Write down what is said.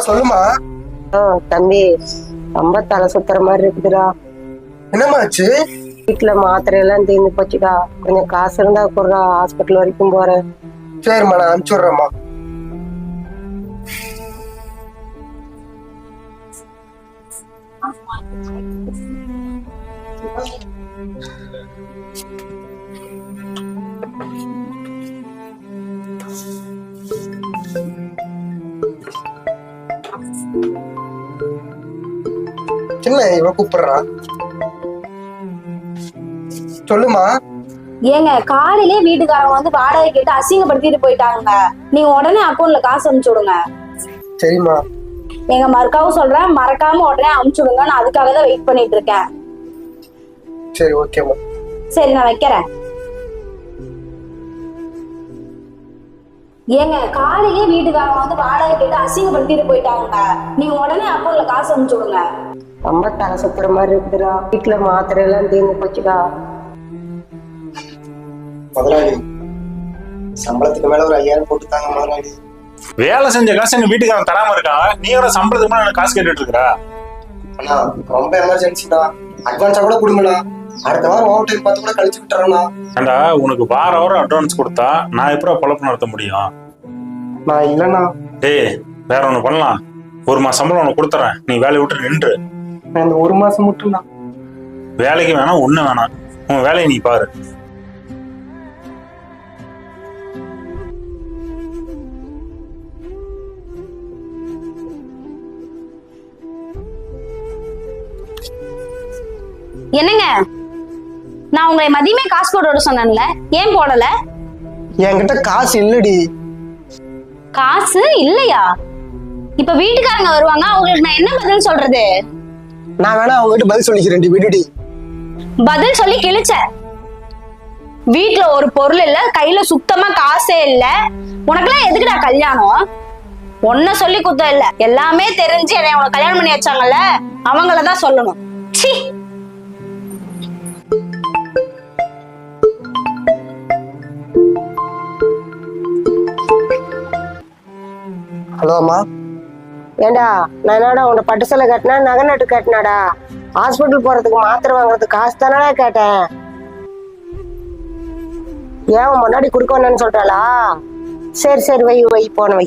சொல்லுமா. தம்பி, ரொம்ப தலை சுத்துற மாதிரி இருக்குதுடா. என்னமாச்சு? வீட்டுல மாத்திரை எல்லாம் தீர்ந்து போச்சுடா. கொஞ்சம் காசு இருந்தா கூடா, ஹாஸ்பிட்டல் வரைக்கும் போறேன். சரிம்மா, நான் அனுப்பிச்சு விடுறேம்மா. என்ன இவ கூப்பிடுறா? சொல்லுமா. ஏங்க, காலையிலே வீட்டுக்காரங்க வந்து வாடகை கேட்டு அசிங்கப்படுத்திட்டு போயிட்டாங்க. நீங்க உடனே அக்கௌண்ட்ல காசு அனுப்பிச்சு விடுங்க. சரிம்மா. எங்க மறுக்காவும் சொல்றேன், மறக்காம உடனே அனுப்பிச்சு விடுங்க. நான் அதுக்காக தான் வெயிட் பண்ணிட்டு இருக்கேன். சரி, ஓகேம்மா. சரி, நான் வைக்கிறேன். ஏங்க, காலையிலே வீட்டுக்காரங்க வந்து வாடகை கேட்டு அசிங்கப்படுத்திட்டு போயிட்டாங்க. நீங்க உடனே அக்கௌண்ட்ல காசு அனுப்பிச்சு விடுங்க. ரொம்ப தலை சுத்துற மாதிரி இருக்குதுடா. வீட்டுல மாத்திரை எல்லாம் தீர்ந்து போச்சுடா. முதலாளி, சம்பளத்துக்கு மேல ஒரு 5000 போட்டுத்தாங்க முதலாளி. வேலை செஞ்ச காசு எங்க வீட்டுக்காரன் தராம இருக்கான். நீ ஒரு சம்பளத்துக்கு மேல எனக்கு காசு கேட்டுட்டு இருக்கா? அண்ணா, ரொம்ப எமர்ஜென்சி தான். அட்வான்ஸா கூட கொடுங்கண்ணா. அடுத்த வாரம் ஓவர் டைம் பார்த்து கூட கழிச்சு விட்டுறேண்ணா. ஏண்டா, உனக்கு வாரம் அட்வான்ஸ் கொடுத்தா நான் எப்படி பொழப்பு நடத்த முடியும்? நான் இல்லைண்ணா. டேய், வேற ஒண்ணு பண்ணலாம். ஒரு மாசம் சம்பளம் உனக்கு கொடுத்துறேன். நீ வேலையை விட்டு நின்று. இந்த ஒரு மாசம் மட்டும் தான். வேலைக்கு வேணாம், ஒண்ணு வேணாம். உன் வேலையை நீ பாரு. என்னங்க, நான் உங்களை மதியமே காசு போட சொன்னேன்ல, ஏன் போடல? என்கிட்ட காசு இல்லடி. காசு இல்லையா? இப்ப வீட்டுக்காரங்க வருவாங்க, அவங்களுக்கு நான் என்ன பதில் சொல்றது? நான் வேணா அவங்ககிட்ட பதில் சொல்லிக்கிறேன். விடுடி. பதில் சொல்லி கிழிச்ச. வீட்டுல ஒரு பொருள் இல்ல, கையில சுத்தமா காசே இல்ல. உனக்கெல்லாம் எதுக்குடா கல்யாணம்? ஒன்ன சொல்லி குத்தம் இல்ல, எல்லாமே தெரிஞ்சு என்னை உனக்கு கல்யாணம் பண்ணி வச்சாங்கல்ல, அவங்களதான் சொல்லணும். சி. ஹலோ அம்மா. ஏண்டா, நான் என்னடா உன்னை பட்டு சேலை கட்டினா நகை நட்டு கட்டினாடா? ஹாஸ்பிட்டல் போறதுக்கு மாத்திரை வாங்குறதுக்கு காசு தானடா கேட்டேன். ஏன் முன்னாடி கொடுக்க வேணான்னு சொல்றாளா? சரி சரி, வை வை, போன வை.